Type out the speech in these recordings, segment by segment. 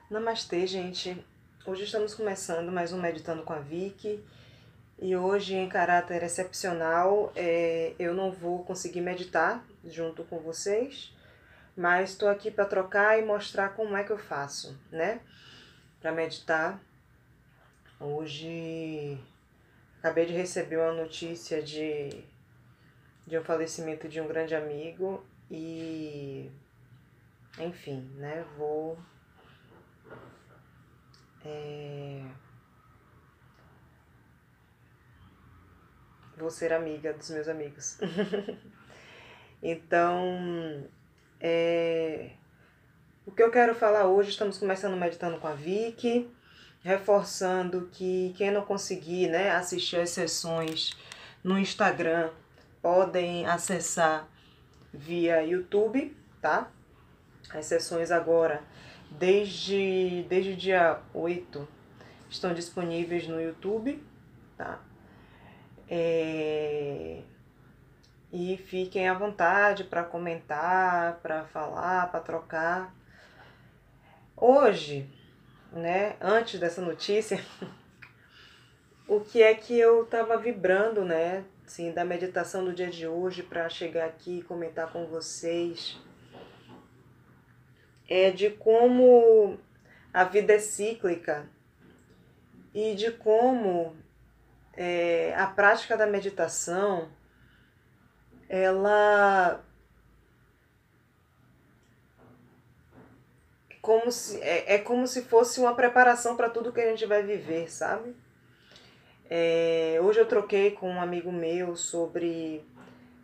Namastê, gente. Hoje estamos começando mais um Meditando com a Vicky e hoje, em caráter excepcional, eu não vou conseguir meditar junto com vocês, mas estou aqui para trocar e mostrar como é que eu faço, né? Para meditar. Hoje acabei de receber uma notícia de um falecimento de um grande amigo e, enfim, né? Vou ser amiga dos meus amigos. Então, o que eu quero falar hoje, estamos começando Meditando com a Vicky, reforçando que quem não conseguir, né, assistir as sessões no Instagram, podem acessar via YouTube, tá? As sessões agora, desde o dia 8, estão disponíveis no YouTube, tá? E fiquem à vontade para comentar, para falar, para trocar. Hoje, né, antes dessa notícia, o que é que eu estava vibrando, né, assim, da meditação do dia de hoje para chegar aqui e comentar com vocês, é de como a vida é cíclica e de como a prática da meditação, ela como se fosse uma preparação para tudo que a gente vai viver, sabe? Hoje eu troquei com um amigo meu sobre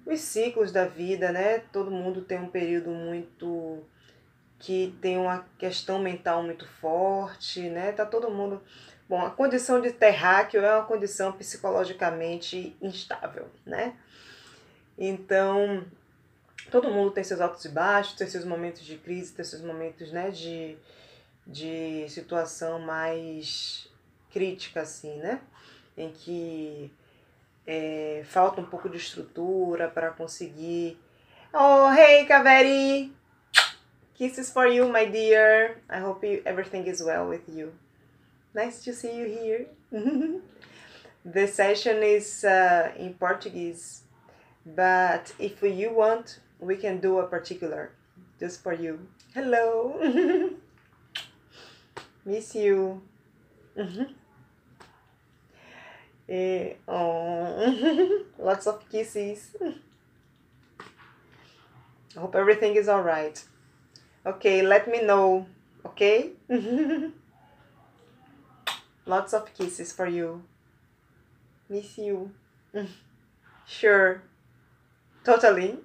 os ciclos da vida, né? Todo mundo tem um período muito que tem uma questão mental muito forte, né? Tá todo mundo... Bom, a condição de terráqueo é uma condição psicologicamente instável, né? Então, todo mundo tem seus altos e baixos, tem seus momentos de crise, tem seus momentos, né, de situação mais crítica, assim, né? Em que falta um pouco de estrutura para conseguir... Oh, hey, Kaveri! Kisses for you, my dear. I hope everything is well with you. Nice to see you here. The session is in Portuguese, but if you want, we can do a particular just for you. Hello. Miss you. Lots of kisses. I hope everything is alright. Okay, let me know, okay? Lots of kisses for you. Miss you. Sure. Totally.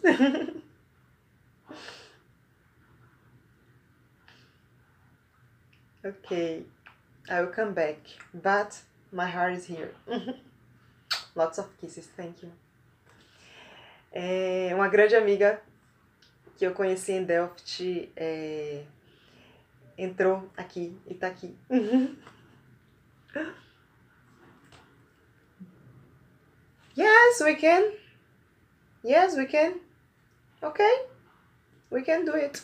Okay, I will come back, but my heart is here. Lots of kisses, thank you. Uma grande amiga que eu conheci em Delft entrou aqui e tá aqui. Yes, we can. Yes, we can. Okay, we can do it.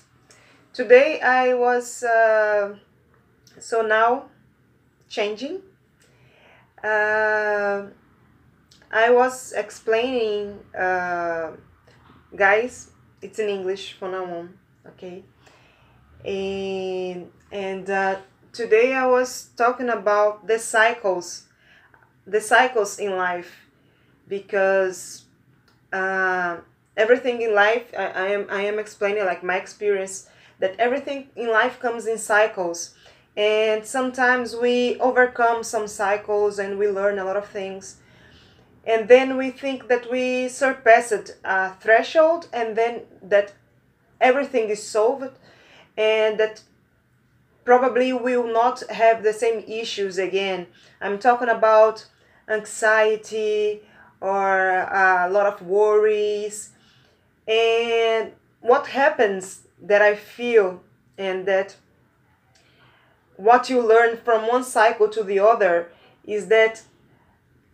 Today I was so now changing. I was explaining, guys, it's in English from now on, okay? And today I was talking about the cycles in life, because everything in life, I am explaining like my experience, that everything in life comes in cycles, and sometimes we overcome some cycles and we learn a lot of things, and then we think that we surpassed a threshold and then that everything is solved and that probably we will not have the same issues again. I'm talking about anxiety or a lot of worries. And what happens that I feel, and that what you learn from one cycle to the other, is that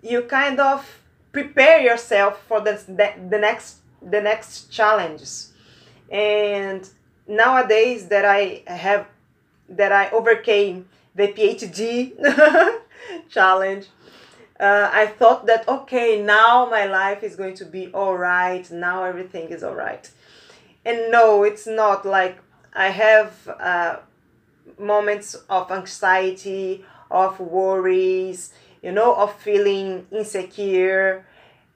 you kind of prepare yourself for the next challenges. And nowadays that I have that I overcame the PhD challenge, I thought that, okay, now my life is going to be all right. Now everything is all right. And no, it's not. Like, I have moments of anxiety, of worries, of feeling insecure.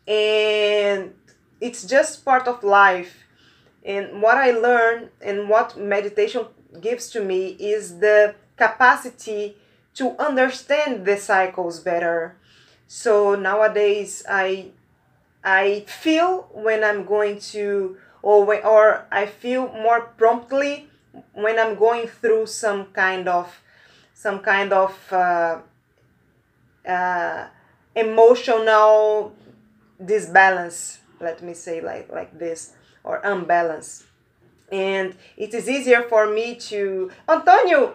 And it's just part of life. And what I learned and what meditation gives to me is the capacity to understand the cycles better. So nowadays I feel when I'm going to, or I feel more promptly when I'm going through some kind of emotional disbalance, let me say, like this, or unbalance. And it is easier for me to, Antonio,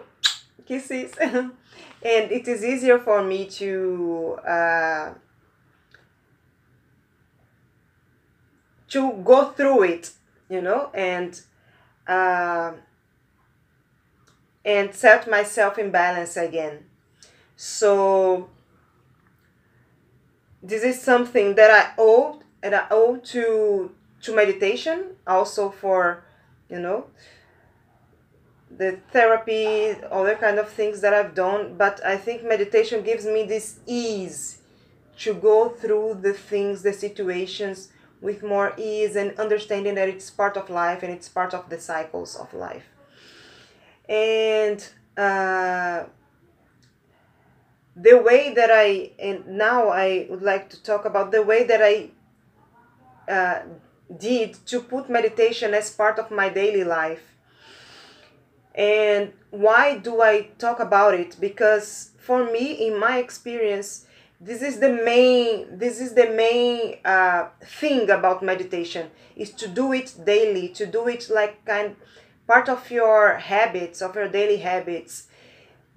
kisses. And it is easier for me to go through it, uh, and set myself in balance again. So this is something that I owe to meditation, also for the therapy, other kind of things that I've done. But I think meditation gives me this ease to go through the things, the situations, with more ease, and understanding that it's part of life and it's part of the cycles of life. And the way that now I would like to talk about the way that I did to put meditation as part of my daily life. And why do I talk about it? Because for me, in my experience, this is the main thing about meditation, is to do it daily, to do it like part of your habits, of your daily habits,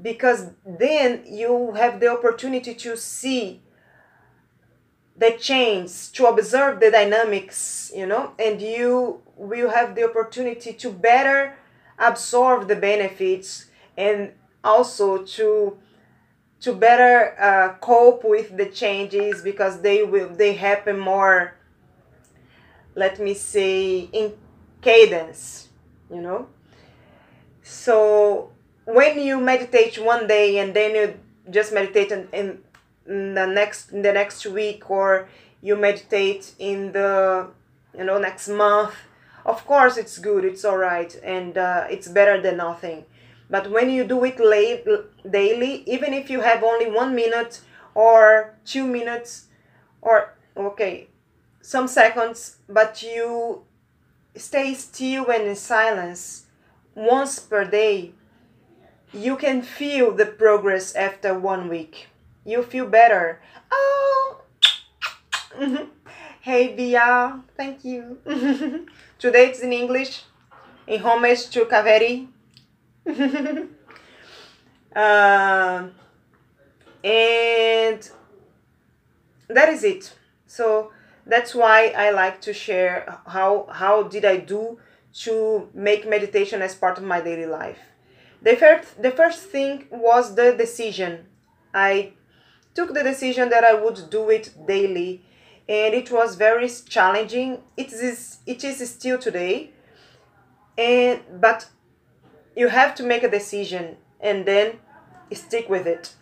because then you have the opportunity to see the change, to observe the dynamics, and you will have the opportunity to better absorb the benefits, and also to better cope with the changes, because they happen more, let me say, in cadence, So when you meditate one day and then you just meditate in the next week, or you meditate in the next month, of course it's good, it's all right, and it's better than nothing. But when you do it daily, even if you have only 1 minute or 2 minutes, or some seconds, but you stay still and in silence once per day, you can feel the progress after 1 week. You feel better. Oh, hey Bia, thank you. Today it's in English, in homage to Kaveri. And that is it. So that's why I like to share how did I do to make meditation as part of my daily life. The first thing was the decision. I took the decision that I would do it daily, and it was very challenging. It is still today, but you have to make a decision and then stick with it.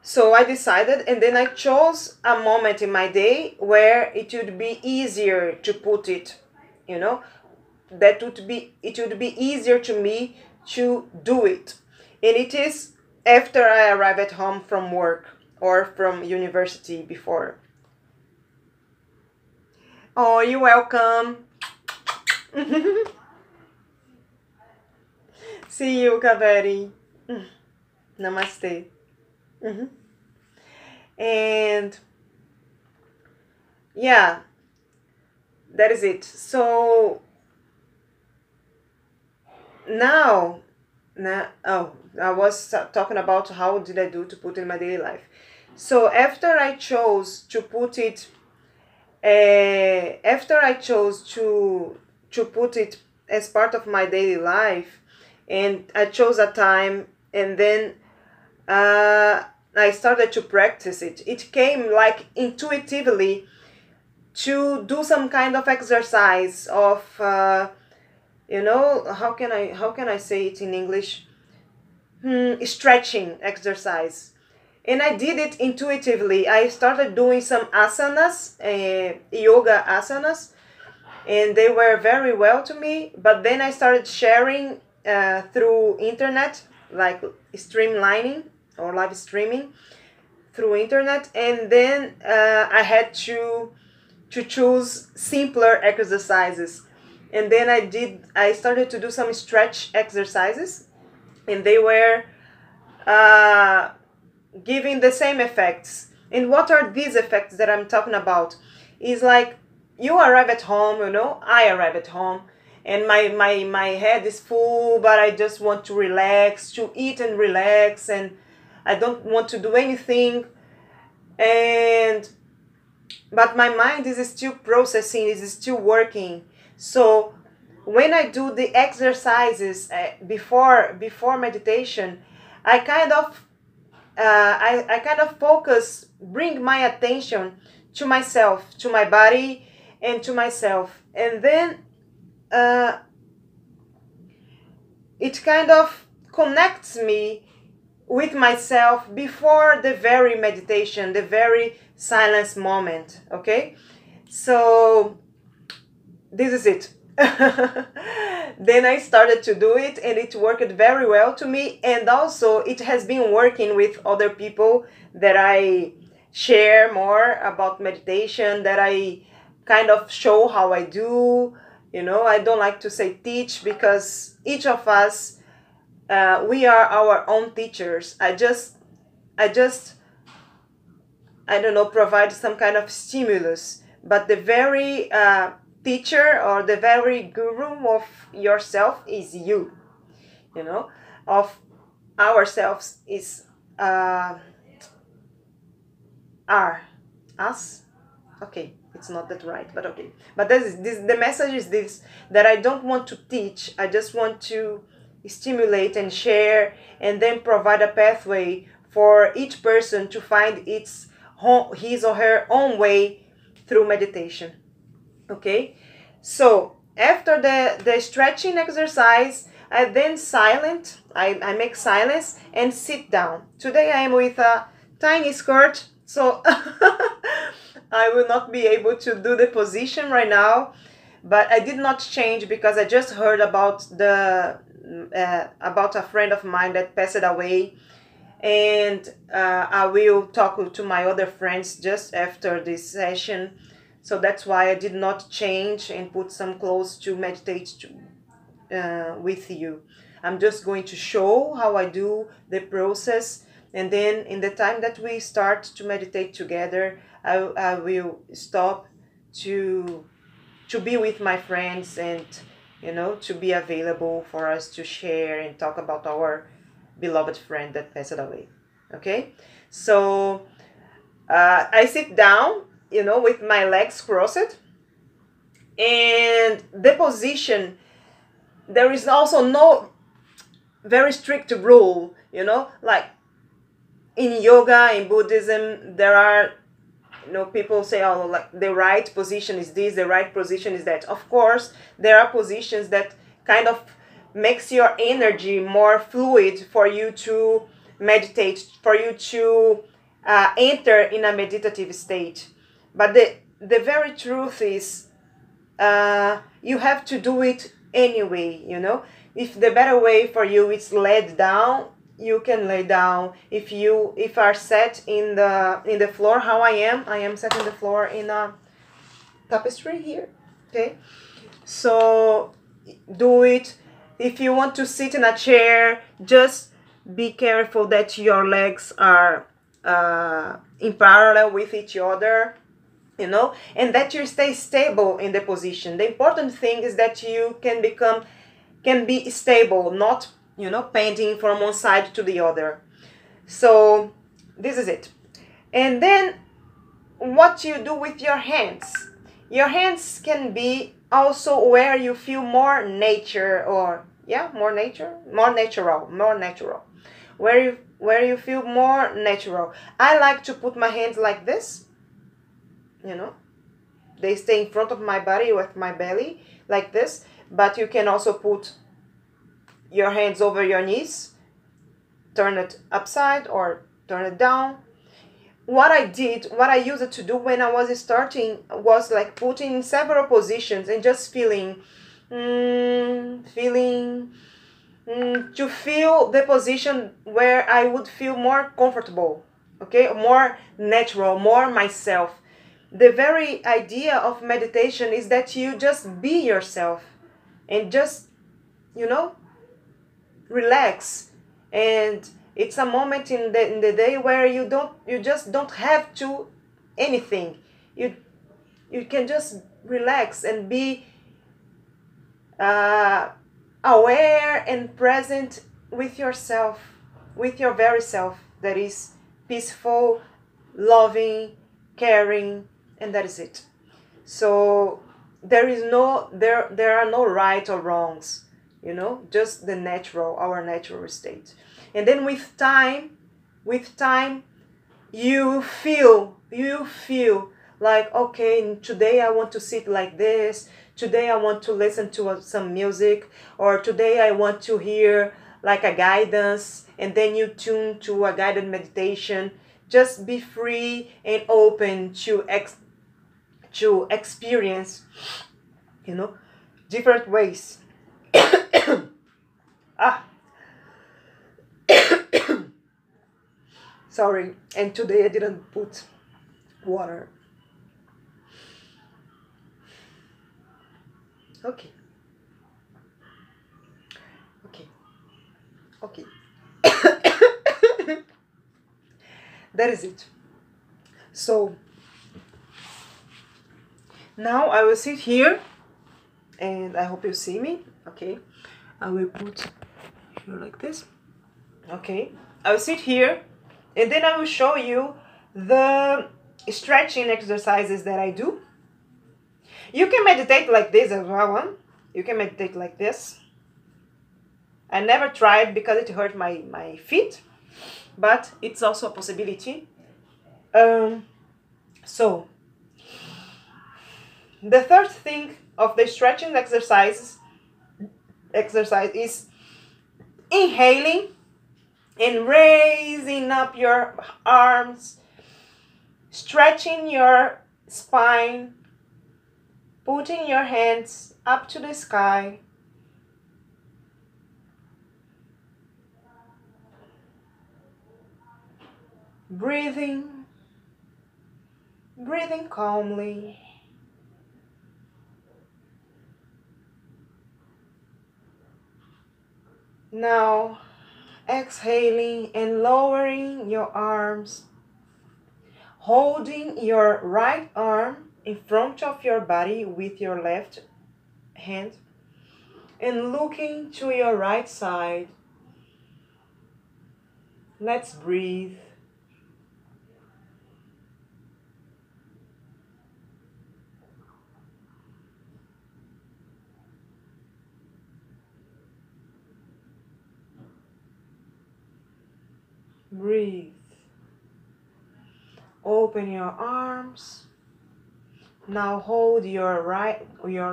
So I decided, and then I chose a moment in my day where it would be easier to put it, it would be easier to me to do it. And it is after I arrive at home from work or from university before. Oh, you're welcome. See you, Kaveri. Namaste. And yeah, that is it. So now I was talking about how did I do to put in my daily life. So after I chose to put it as part of my daily life, and I chose a time, and then I started to practice it. It came like intuitively to do some kind of exercise of how can I say it in English? Stretching exercise. And I did it intuitively. I started doing some asanas, yoga asanas, and they were very well to me. But then I started sharing through internet, like streamlining or live streaming through internet, and then I had to choose simpler exercises. And then I started to do some stretch exercises, and they were giving the same effects. And what are these effects that I'm talking about? Is like you arrive at home, I arrive at home, and my head is full, but I just want to relax, to eat and relax, and I don't want to do anything. But my mind is still processing, is still working. So when I do the exercises before meditation, I kind of focus, bring my attention to myself, to my body, and to myself, and then it kind of connects me with myself before the very meditation, the very silence moment. Okay, so this is it. Then I started to do it, and it worked very well to me, and also it has been working with other people that I share more about meditation, that I kind of show how I do. I don't like to say teach, because each of us, we are our own teachers. I don't know, provide some kind of stimulus, but the very teacher or the very guru of yourself is you. Of ourselves is are us. Okay, it's not that right, but okay. But the message is this: that I don't want to teach. I just want to stimulate and share, and then provide a pathway for each person to find his or her own way through meditation. Okay, so after the stretching exercise, I then I make silence and sit down. Today I am with a tiny skirt, so I will not be able to do the position right now, but I did not change because I just heard about about a friend of mine that passed away, and I will talk to my other friends just after this session. So that's why I did not change and put some clothes to meditate with you. I'm just going to show how I do the process, and then in the time that we start to meditate together, I will stop to be with my friends, and to be available for us to share and talk about our beloved friend that passed away. Okay, so I sit down, with my legs crossed, and the position, there is also no very strict rule, like in yoga, in Buddhism, there are, people say, oh, like the right position is this, the right position is that. Of course, there are positions that kind of makes your energy more fluid for you to meditate, for you to enter in a meditative state. But the very truth is, you have to do it anyway. If the better way for you is laid down, you can lay down. If are set in the floor, how I am set in the floor in a tapestry here. Okay, so do it. If you want to sit in a chair, just be careful that your legs are in parallel with each other, and that you stay stable in the position. The important thing is that you can be stable, not bending from one side to the other. So this is it. And then what you do with your hands. Your hands can be also where you feel more nature, or Yeah, more nature, more natural, more natural. Where you feel more natural. I like to put my hands like this, you know. They stay in front of my body with my belly like this, but you can also put your hands over your knees, turn it upside or turn it down. What I used to do when I was starting was like putting in several positions and just feeling, feeling, to feel the position where I would feel more comfortable, okay, more natural, more myself. The very idea of meditation is that you just be yourself and just, you know, relax. And it's a moment in the day where you just don't have to anything. You can just relax and be uh, aware and present with yourself, with your very self, that is peaceful, loving, caring, and that is it. So there are no right or wrongs, just the natural, our natural state. And then with time you feel like, okay, today I want to sit like this, today I want to listen to some music, or today I want to hear like a guidance, and then you tune to a guided meditation. Just be free and open to experience, different ways. ah Sorry, and today I didn't put water. Okay, okay, okay. That is it. So now I will sit here, and I hope you see me. Okay, I will put here like this. Okay, I will sit here, and then I will show you the stretching exercises that I do. You can meditate like this as well. You can meditate like this. I never tried because it hurt my feet, but it's also a possibility. So the third thing of the stretching exercise is inhaling and raising up your arms, stretching your spine, putting your hands up to the sky. Breathing calmly. Now, exhaling and lowering your arms, holding your right arm in front of your body with your left hand, and looking to your right side. Let's breathe. Breathe. Open your arms. Now hold your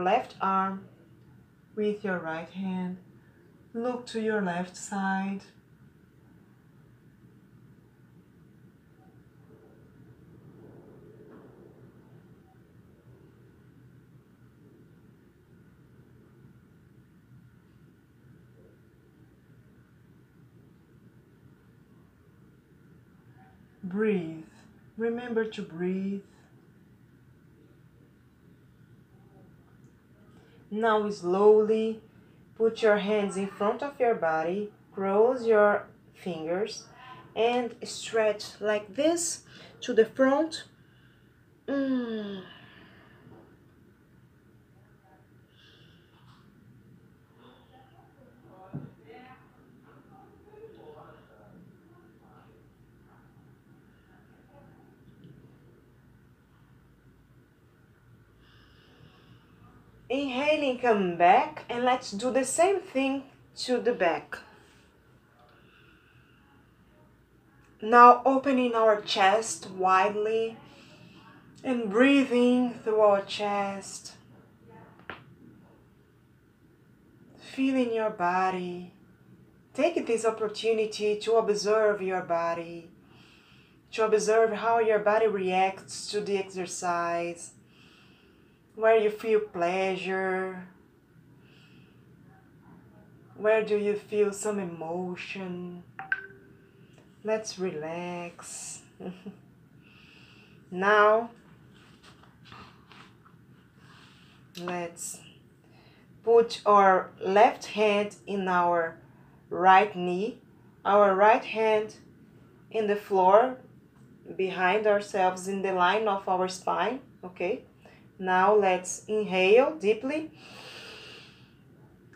left arm with your right hand. Look to your left side. Breathe. Remember to breathe. Now slowly put your hands in front of your body, cross your fingers, and stretch like this to the front. Inhaling, come back, and let's do the same thing to the back. Now opening our chest widely and breathing through our chest. Feeling your body. Take this opportunity to observe your body, to observe how your body reacts to the exercise, where you feel pleasure, where do you feel some emotion. Let's relax. Now, let's put our left hand in our right knee, our right hand in the floor behind ourselves in the line of our spine, okay? Now let's inhale deeply.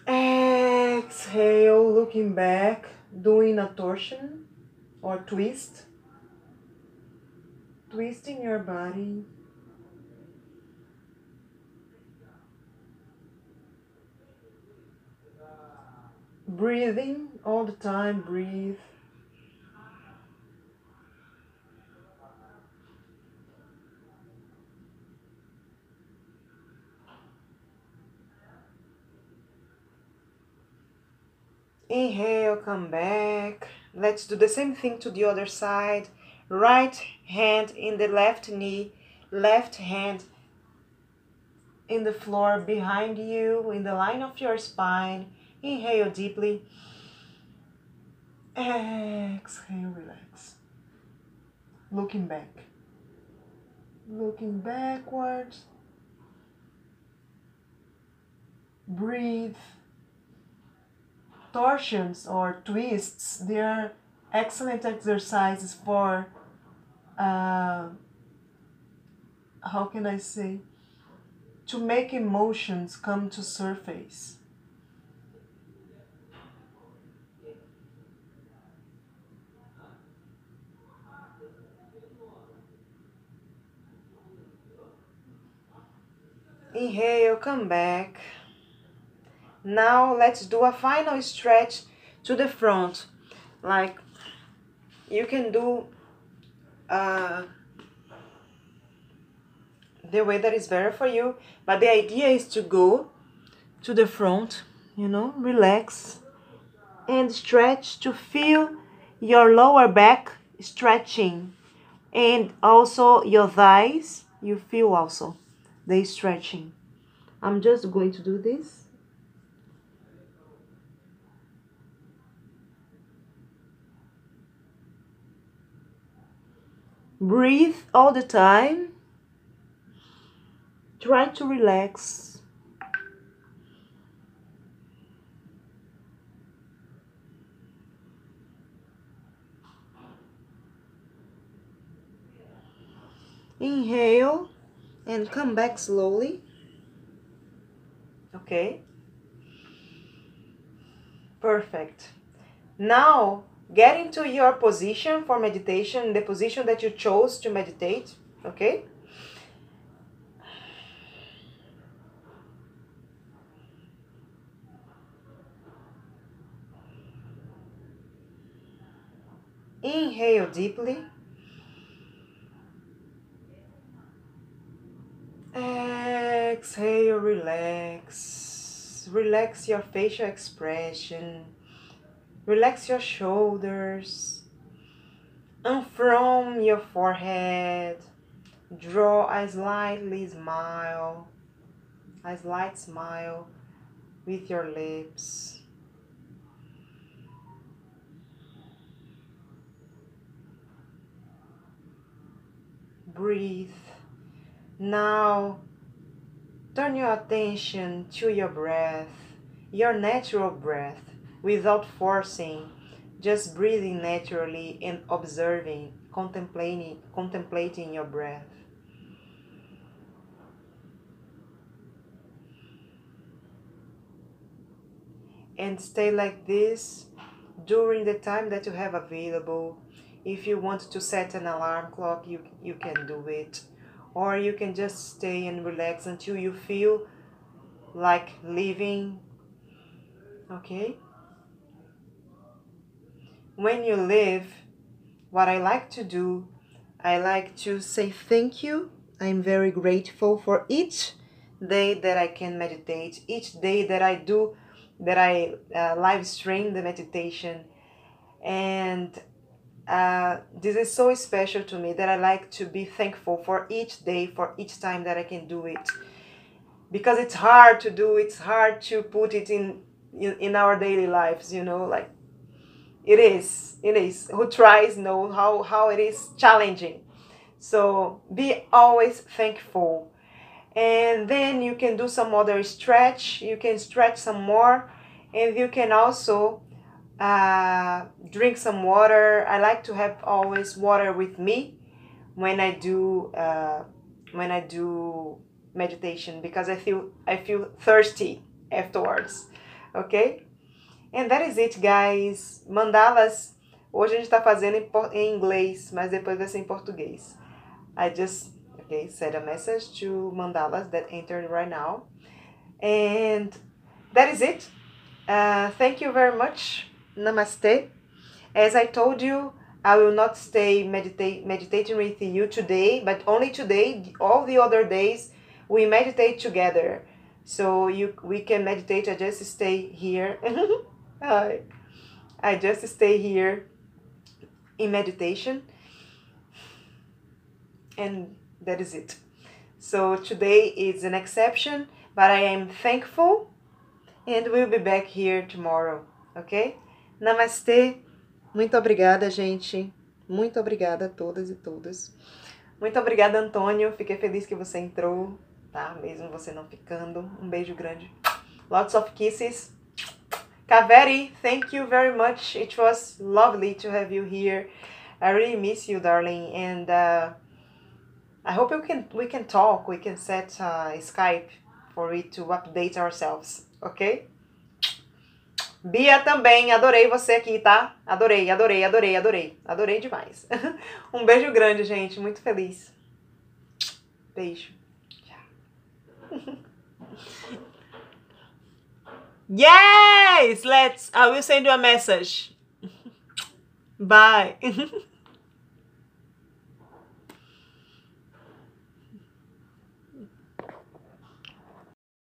Exhale, looking back, doing a torsion or twist. Twisting your body. Breathing all the time, breathe. Inhale, come back. Let's do the same thing to the other side. Right hand in the left knee, left hand in the floor behind you, in the line of your spine. Inhale deeply. Exhale, relax. Looking back. Looking backwards. Breathe. Torsions or twists, they are excellent exercises for, how can I say, to make emotions come to surface. Inhale, come back. Now let's do a final stretch to the front. Like you can do the way that is better for you, but the idea is to go to the front, relax and stretch to feel your lower back stretching, and also your thighs, you feel also the stretching. I'm just going to do this. Breathe all the time. Try to relax. Inhale and come back slowly. Okay. Perfect. Now, get into your position for meditation, the position that you chose to meditate, okay? Inhale deeply. Exhale, relax. Relax your facial expression. Relax your shoulders. Unfurl your forehead. Draw a slight smile with your lips. Breathe. Now, turn your attention to your breath, your natural breath, without forcing, just breathing naturally and observing, contemplating your breath. And stay like this during the time that you have available. If you want to set an alarm clock, you can do it. Or you can just stay and relax until you feel like leaving. Okay? when you leave, what I like to do, I like to say thank you. I'm very grateful for each day that I can meditate, each day that I do, that I live stream the meditation. And this is so special to me that I like to be thankful for each day, for each time that I can do it. Because it's hard to do, it's hard to put it in our daily lives, you know, like it is. Who tries know how it is challenging. So be always thankful. And then you can do some other stretch. You can stretch some more. And you can also drink some water. I like to have always water with me when I do meditation, because I feel thirsty afterwards. Okay? And that is it, guys. Mandalas. Hoje a gente está fazendo em inglês, mas depois vai ser em português. I just sent a message to mandalas that entered right now. And that is it. Thank you very much. Namaste. As I told you, I will not stay meditating with you today, but only today. All the other days we meditate together. So we can meditate. I just stay here. I just stay here in meditation. And that is it. So today is an exception, but I am thankful, and we'll be back here tomorrow, okay? Namastê. Muito obrigada, gente. Muito obrigada a todas e todos. Muito obrigada, Antônio. Fiquei feliz que você entrou, tá? Mesmo você não ficando. Um beijo grande. Lots of kisses. Kaveri, thank you very much. It was lovely to have you here. I really miss you, darling. And I hope we can talk. We can set Skype for it to update ourselves, ok? Bia também, adorei você aqui, tá? Adorei demais. Um beijo grande, gente, muito feliz. Beijo. Yes, I will send you a message. Bye.